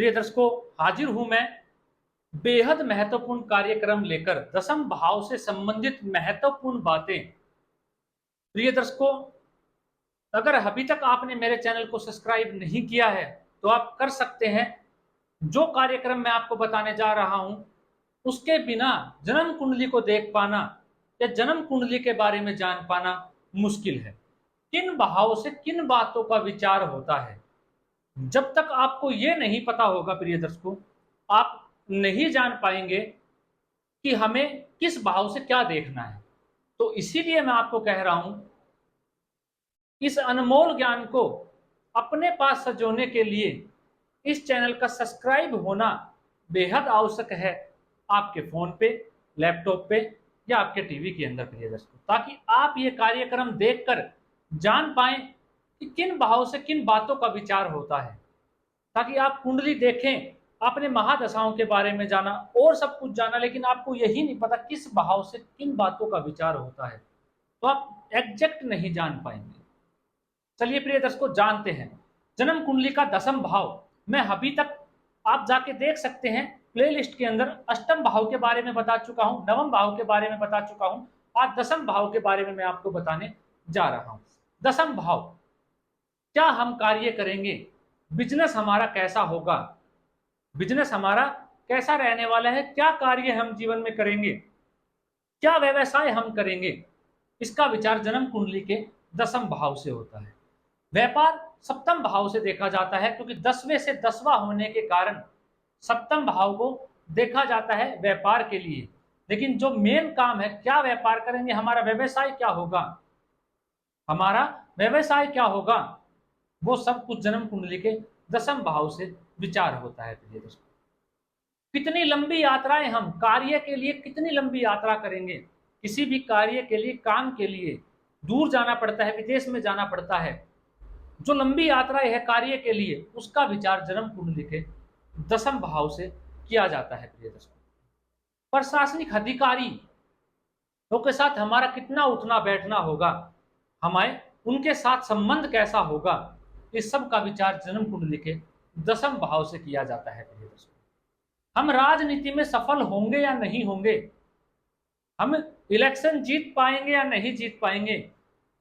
प्रिय दर्शकों, हाजिर हूं मैं बेहद महत्वपूर्ण कार्यक्रम लेकर। दसम भाव से संबंधित महत्वपूर्ण बातें। प्रिय दर्शकों, अगर अभी तक आपने मेरे चैनल को सब्सक्राइब नहीं किया है तो आप कर सकते हैं। जो कार्यक्रम मैं आपको बताने जा रहा हूं उसके बिना जन्म कुंडली को देख पाना या जन्म कुंडली के बारे में जान पाना मुश्किल है। किन भाव से किन बातों का विचार होता है, जब तक आपको ये नहीं पता होगा प्रिय दर्शकों, आप नहीं जान पाएंगे कि हमें किस भाव से क्या देखना है। तो इसीलिए मैं आपको कह रहा हूं, इस अनमोल ज्ञान को अपने पास सजोने के लिए इस चैनल का सब्सक्राइब होना बेहद आवश्यक है। आपके फोन पे, लैपटॉप पे या आपके टीवी के अंदर प्रिय दर्शकों, ताकि आप ये कार्यक्रम देखकर जान पाएं कि किन भाव से किन बातों का विचार होता है, ताकि आप कुंडली देखें, आपने महादशाओं के बारे में जाना और सब कुछ जाना, लेकिन आपको यही नहीं पता किस भाव से किन बातों का विचार होता है, तो आप एग्जैक्ट नहीं जान पाएंगे। चलिए प्रिय दर्शकों, जानते हैं जन्म कुंडली का दसम भाव। मैं अभी तक आप जाके देख सकते हैं प्लेलिस्ट के अंदर अष्टम भाव के बारे में बता चुका हूं, नवम भाव के बारे में बता चुका हूं। आज दसम भाव के बारे में मैं आपको बताने जा रहा हूं। दसम भाव, क्या हम कार्य करेंगे, बिजनेस हमारा कैसा होगा, बिजनेस हमारा कैसा रहने वाला है, क्या कार्य हम जीवन में करेंगे, क्या व्यवसाय हम करेंगे, इसका विचार जन्म कुंडली के दसम भाव से होता है। व्यापार सप्तम भाव से देखा जाता है, क्योंकि 10वें से 10वां होने के कारण सप्तम भाव को देखा जाता है व्यापार के लिए। लेकिन जो मेन काम है, क्या व्यापार करेंगे, हमारा व्यवसाय क्या होगा, हमारा व्यवसाय क्या होगा, वो सब कुछ जन्म कुंडली के दसम भाव से विचार होता है। प्रिय दोस्तों, कितनी लंबी यात्राएं हम कार्य के लिए, कितनी लंबी यात्रा करेंगे, किसी भी कार्य के लिए, काम के लिए दूर जाना पड़ता है, विदेश में जाना पड़ता है। जो लंबी यात्राएं है कार्य के लिए, उसका विचार जन्म कुंडली के दसम भाव से किया जाता है। प्रिय दोस्तों, प्रशासनिक अधिकारी के साथ हमारा कितना उठना बैठना होगा, हमारे उनके साथ संबंध कैसा होगा, इस सब का विचार जन्म कुंडली के दसम भाव से किया जाता है। प्रिय दोस्तों, हम राजनीति में सफल होंगे या नहीं होंगे, हम इलेक्शन जीत पाएंगे या नहीं जीत पाएंगे,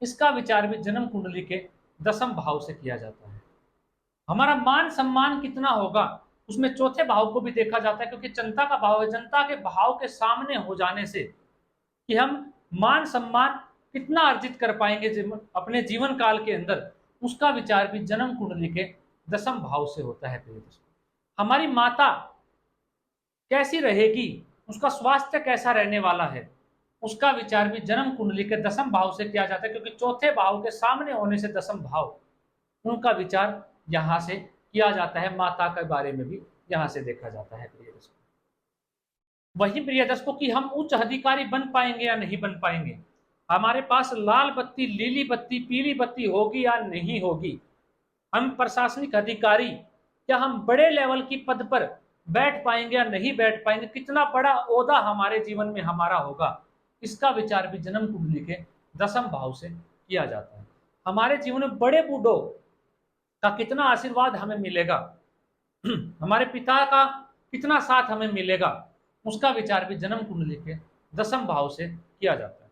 इसका विचार भी जन्म कुंडली के दसम भाव से किया जाता है। हमारा मान सम्मान कितना होगा, उसमें चौथे भाव को भी देखा जाता है, क्योंकि जनता का भाव है। जनता के भाव के सामने हो जाने से कि हम मान सम्मान कितना अर्जित कर पाएंगे अपने जीवन काल के अंदर, उसका विचार भी जन्म कुंडली के दसम भाव से होता है। प्रिय दोस्तों, हमारी माता कैसी रहेगी, उसका स्वास्थ्य कैसा रहने वाला है, उसका विचार भी जन्म कुंडली के दसम भाव से किया जाता है, क्योंकि चौथे भाव के सामने होने से दसम भाव, उनका विचार यहां से किया जाता है। माता के बारे में भी यहां से देखा जाता है। प्रिय दर्शकों, वही प्रिय दर्शकों कि हम उच्च अधिकारी बन पाएंगे या नहीं बन पाएंगे, हमारे पास लाल बत्ती, लीली बत्ती, पीली बत्ती होगी या नहीं होगी, हम प्रशासनिक अधिकारी, क्या हम बड़े लेवल की पद पर बैठ पाएंगे या नहीं बैठ पाएंगे, कितना बड़ा ओहदा हमारे जीवन में हमारा होगा, इसका विचार भी जन्म कुंडली के दसम भाव से किया जाता है। हमारे जीवन में बड़े बूढ़ों का कितना आशीर्वाद हमें मिलेगा, हमारे पिता का कितना साथ हमें मिलेगा, उसका विचार भी जन्म कुंडली के दसम भाव से किया जाता है।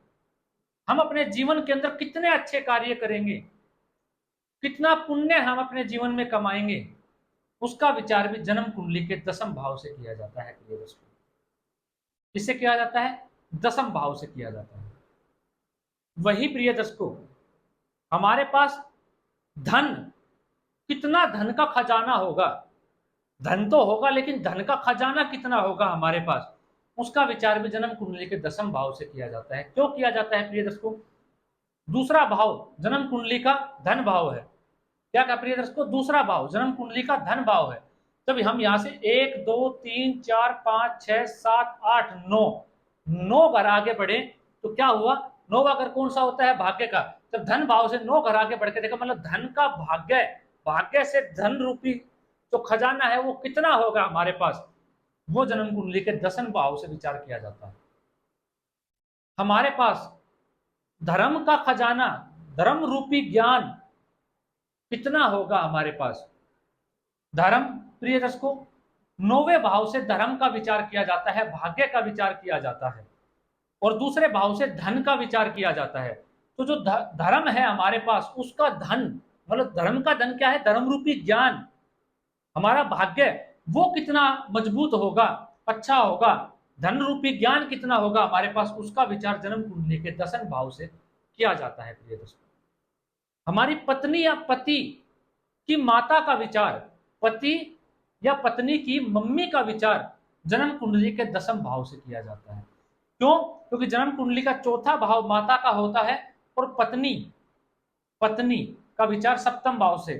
हम अपने जीवन के अंदर कितने अच्छे कार्य करेंगे, कितना पुण्य हम अपने जीवन में कमाएंगे, उसका विचार भी जन्म कुंडली के दसम भाव से किया जाता है। प्रिय दोस्तों, किससे किया जाता है, दसम भाव से किया जाता है। वही प्रिय दोस्तों, हमारे पास धन, कितना धन का खजाना होगा, धन तो होगा लेकिन धन का खजाना कितना होगा हमारे पास, उसका विचार भी जन्म कुंडली के दसम भाव से किया जाता है। क्यों किया जाता है प्रिय दर्शकों, दूसरा भाव जन्म कुंडली का धन भाव है। क्या प्रिय दर्शकों, दूसरा भाव जन्म कुंडली का धन भाव है। तब हम यहां से 1 2 3 4 5 6 7 8 9 घर आगे बढ़े तो क्या हुआ, 9वां घर कौन सा होता है, भाग्य का। जब धन भाव से 9 घर आगे बढ़ के देखा, मतलब धन का भाग्य, भाग्य से धन रूपी जो खजाना है वो कितना होगा हमारे पास, वो जन्म कुंडली के दसम भाव से विचार किया जाता है। हमारे पास धर्म का खजाना, धर्म रूपी ज्ञान कितना होगा हमारे पास, धर्म प्रिय दर्शकों 9वें भाव से धर्म का विचार किया जाता है, भाग्य का विचार किया जाता है, और दूसरे भाव से धन का विचार किया जाता है। तो जो धर्म है हमारे पास, उसका धन मतलब धर्म का धन क्या है? धर्म रूपी ज्ञान। हमारा भाग्य वो कितना मजबूत होगा, अच्छा होगा, धन रूपी ज्ञान कितना होगा हमारे पास, उसका विचार जन्म कुंडली के दशम भाव से किया जाता है। प्रिय दोस्तों हमारी पत्नी या पति की माता का विचार, पति या पत्नी की मम्मी का विचार जन्म कुंडली के दशम भाव से किया जाता है। क्यों? क्योंकि जन्म कुंडली का चौथा भाव माता का होता है और पत्नी पत्नी का विचार सप्तम भाव से,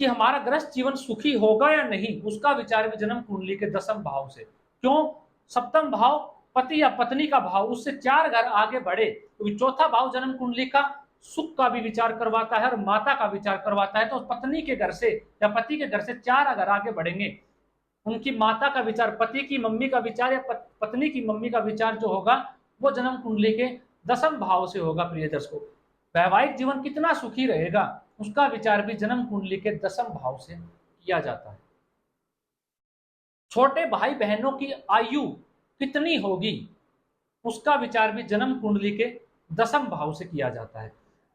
कि हमारा गृहस्थ जीवन सुखी होगा या नहीं, उसका विचार भी जन्म कुंडली के दशम भाव से। क्यों? सप्तम भाव पति या पत्नी का भाव, उससे 4 घर आगे बढ़े, क्योंकि चौथा भाव जन्म कुंडली का सुख का भी विचार करवाता है और माता का विचार करवाता है। तो पत्नी के घर से या पति के घर से 4 घर आगे बढ़ेंगे, उनकी माता का विचार, पति की मम्मी का विचार या पत्नी की मम्मी का विचार जो होगा वो जन्म कुंडली के दशम भाव से होगा। प्रिय दर्शकों वैवाहिक जीवन कितना सुखी रहेगा, उसका विचार भी जन्म कुंडली के दशम भाव से किया जाता है। छोटे भाई बहनों की आयु कितनी होगी, उसका विचार भी जन्म कुंडली के दशम भाव से किया जाता है।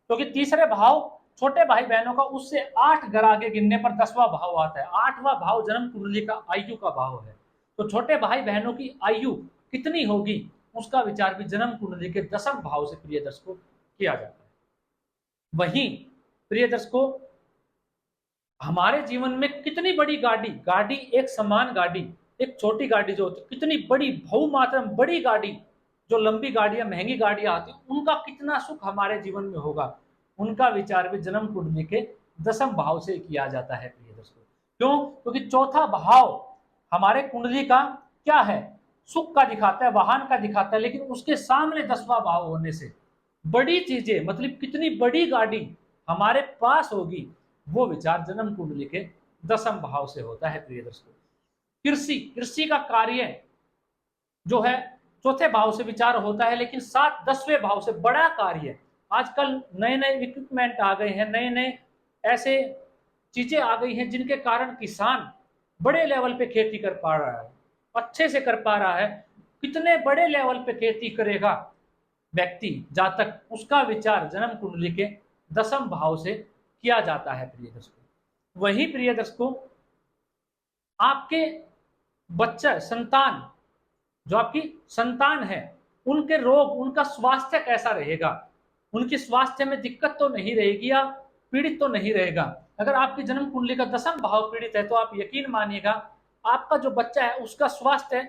क्योंकि तीसरे भाव छोटे भाई बहनों का, उससे 8 घर आगे गिनने पर 10वां भाव आता है। 8वां भाव जन्म कुंडली का आयु का भाव है। तो छोटे भाई बहनों की आयु कितनी होगी, उसका विचार भी जन्म कुंडली के दशम भाव से प्रिय दर्शकों किया जाता है। वहीं प्रिय दर्शकों हमारे जीवन में कितनी बड़ी गाड़ी एक समान गाड़ी, एक छोटी गाड़ी जो होती है, कितनी बड़ी बहुमात्रा में बड़ी गाड़ी, जो लंबी गाड़ियां महंगी गाड़ियां आती हैं, उनका कितना सुख हमारे जीवन में होगा, उनका विचार भी जन्म कुंडली के दशम भाव से किया जाता है। प्रिय दर्शकों क्यों? क्योंकि चौथा भाव हमारे कुंडली का क्या है? सुख का दिखाता है, वाहन का दिखाता है, लेकिन उसके सामने 10वां भाव होने से बड़ी चीजें, मतलब कितनी बड़ी गाड़ी हमारे पास होगी, वो विचार जन्म कुंडली के दशम भाव से होता है। प्रिय दर्शकों कृषि का कार्य जो है चौथे भाव से विचार होता है, लेकिन 7-10वें भाव से बड़ा कार्य, आजकल नए नए इक्विपमेंट आ गए हैं, नए नए ऐसे चीजें आ गई हैं जिनके कारण किसान बड़े लेवल पे खेती कर पा रहा है, अच्छे से कर पा रहा है। कितने बड़े लेवल पे खेती करेगा व्यक्ति, जातक, उसका विचार जन्म कुंडली के दशम भाव से किया जाता है। प्रिय दर्शकों वही प्रिय दर्शकों आपके बच्चा संतान, जो आपकी संतान है, उनके रोग, उनका स्वास्थ्य कैसा रहेगा, उनकी स्वास्थ्य में दिक्कत तो नहीं रहेगी या पीड़ित तो नहीं रहेगा। अगर आपकी जन्म कुंडली का दशम भाव पीड़ित है तो आप यकीन मानिएगा आपका जो बच्चा है उसका स्वास्थ्य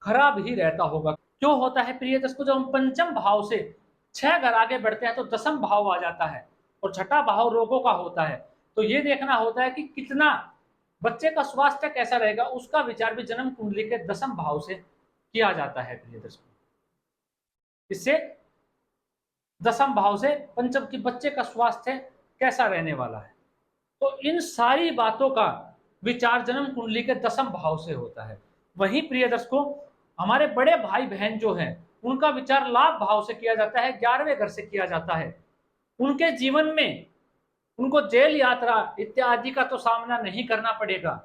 खराब ही रहता होगा। क्यों होता है प्रिय दर्शकों? जब हम पंचम भाव से 6 घर आगे बढ़ते हैं तो दशम भाव आ जाता है और छठा भाव रोगों का होता है। तो ये देखना होता है कि कितना बच्चे का स्वास्थ्य कैसा रहेगा, उसका विचार भी जन्म कुंडली के दशम भाव से किया जाता है। प्रिय दर्शकों इससे दशम भाव से पंचम की बच्चे का स्वास्थ्य कैसा रहने वाला है, तो इन सारी बातों का विचार जन्म कुंडली के दशम भाव से होता है। वहीं प्रिय दर्शकों हमारे बड़े भाई बहन जो हैं उनका विचार लाभ भाव से किया जाता है, 11वें घर से किया जाता है। उनके जीवन में उनको जेल यात्रा इत्यादि का तो सामना नहीं करना पड़ेगा।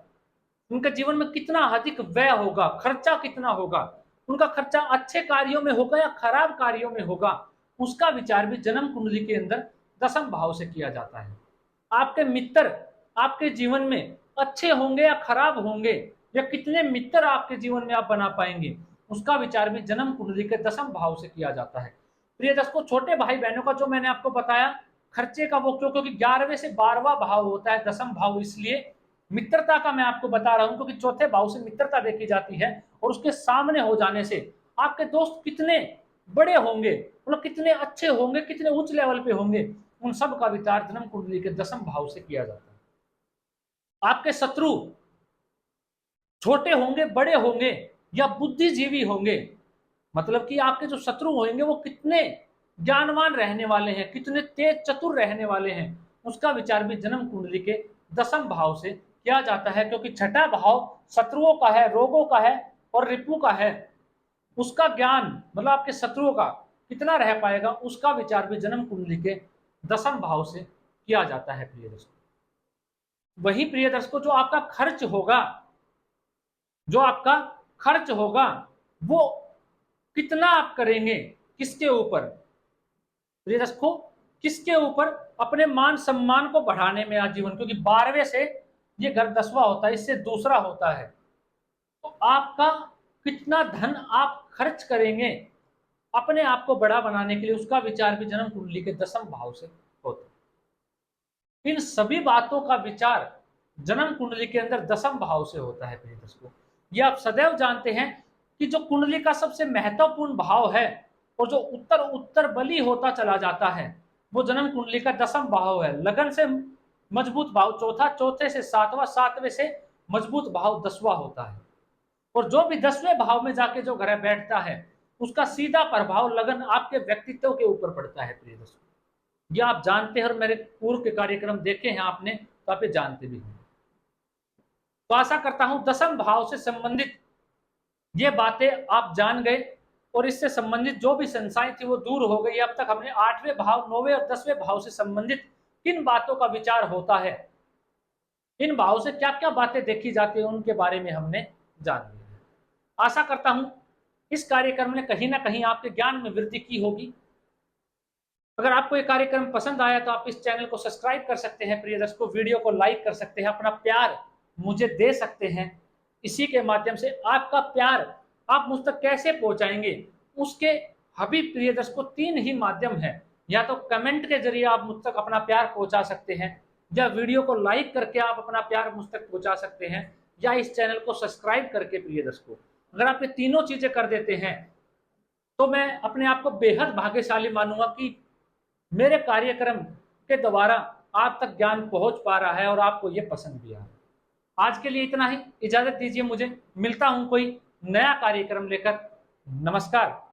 उनके जीवन में कितना अधिक व्यय होगा, खर्चा कितना होगा, उनका खर्चा अच्छे कार्यों में होगा या खराब कार्यों में होगा, उसका विचार भी जन्म कुंडली के अंदर दशम भाव से किया जाता है। आपके मित्र आपके जीवन में अच्छे होंगे या खराब होंगे, या कितने मित्र आपके जीवन में आप बना पाएंगे, उसका विचार भी जन्म कुंडली के दशम भाव से किया जाता है। प्रिय दर्शकों छोटे भाई बहनों का जो मैंने आपको बताया खर्चे का, वो क्योंकि 11वें से 12वां भाव होता है दशम भाव, इसलिए मित्रता का मैं आपको बता रहा हूं क्योंकि चौथे भाव से मित्रता देखी जाती है और उसके सामने हो जाने से आपके दोस्त कितने बड़े होंगे, मतलब कितने अच्छे होंगे, कितने उच्च लेवल पे होंगे, उन सब का विचार जन्म कुंडली के दशम भाव से किया जाता है। आपके शत्रु छोटे होंगे, बड़े होंगे या बुद्धिजीवी होंगे, मतलब कि आपके जो शत्रु होंगे वो कितने ज्ञानवान रहने वाले हैं, कितने तेज चतुर रहने वाले हैं, उसका विचार भी जन्म कुंडली के दशम भाव से किया जाता है। क्योंकि छठा भाव शत्रुओं का है, रोगों का है और रिपु का है, उसका ज्ञान मतलब आपके शत्रुओं का कितना रह पाएगा, उसका विचार भी जन्म कुंडली के दशम भाव से किया जाता है। प्रिय दोस्तों वही प्रिय दर्शकों जो आपका खर्च होगा वो कितना आप करेंगे, किसके ऊपर प्रिय दर्शकों, किसके ऊपर? अपने मान सम्मान को बढ़ाने में आजीवन, क्योंकि 12वें से ये घर 10वां होता है, इससे दूसरा होता है। तो आपका कितना धन आप खर्च करेंगे अपने आप को बड़ा बनाने के लिए, उसका विचार भी जन्म कुंडली के 10वें भाव से होता है। इन सभी बातों का विचार जन्म कुंडली के अंदर 10वें भाव से होता है प्रिय दर्शकों। ये आप सदैव जानते हैं कि जो कुंडली का सबसे महत्वपूर्ण भाव है और जो उत्तर उत्तर बली होता चला जाता है, वो जन्म कुंडली का 10वां भाव है। लगन से मजबूत भाव चौथा, चौथे से 7वां, 7वें से मजबूत भाव 10वां होता है। और जो भी 10वें भाव में जाके जो ग्रह बैठता है, उसका सीधा प्रभाव लगन आपके व्यक्तित्व के ऊपर पड़ता है प्रिय दोस्तों। ये आप जानते हैं और मेरे पूर्व के कार्यक्रम देखे हैं आपने, तो आप ये जानते भी हैं। तो आशा करता हूं 10वें भाव से संबंधित ये बातें आप जान गए और इससे संबंधित जो भी संशय थी वो दूर हो गई। अब तक हमने 8वें भाव, 9वें और 10वें भाव से संबंधित किन बातों का विचार होता है, इन भाव से क्या क्या बातें देखी जाती है, उनके बारे में हमने जान लिया। आशा करता हूं इस कार्यक्रम ने कहीं ना कहीं आपके ज्ञान में वृद्धि की होगी। अगर आपको ये कार्यक्रम पसंद आया तो आप इस चैनल को सब्सक्राइब कर सकते हैं प्रिय दर्शकों, वीडियो को लाइक कर सकते हैं, अपना प्यार मुझे दे सकते हैं। इसी के माध्यम से आपका प्यार आप मुझ तक कैसे पहुंचाएंगे, उसके अभी प्रिय दर्शकों 3 ही माध्यम है। या तो कमेंट के जरिए आप मुझ तक अपना प्यार पहुंचा सकते हैं, या वीडियो को लाइक करके आप अपना प्यार मुझ तक पहुंचा सकते हैं, या इस चैनल को सब्सक्राइब करके। प्रिय दर्शकों, अगर आप ये तीनों चीजें कर देते हैं तो मैं अपने आप को बेहद भाग्यशाली मानूंगा कि मेरे कार्यक्रम के द्वारा आप तक ज्ञान पहुंच पा रहा है और आपको ये पसंद भी आ रहा है। आज के लिए इतना ही, इजाजत दीजिए मुझे, मिलता हूं कोई नया कार्यक्रम लेकर। नमस्कार।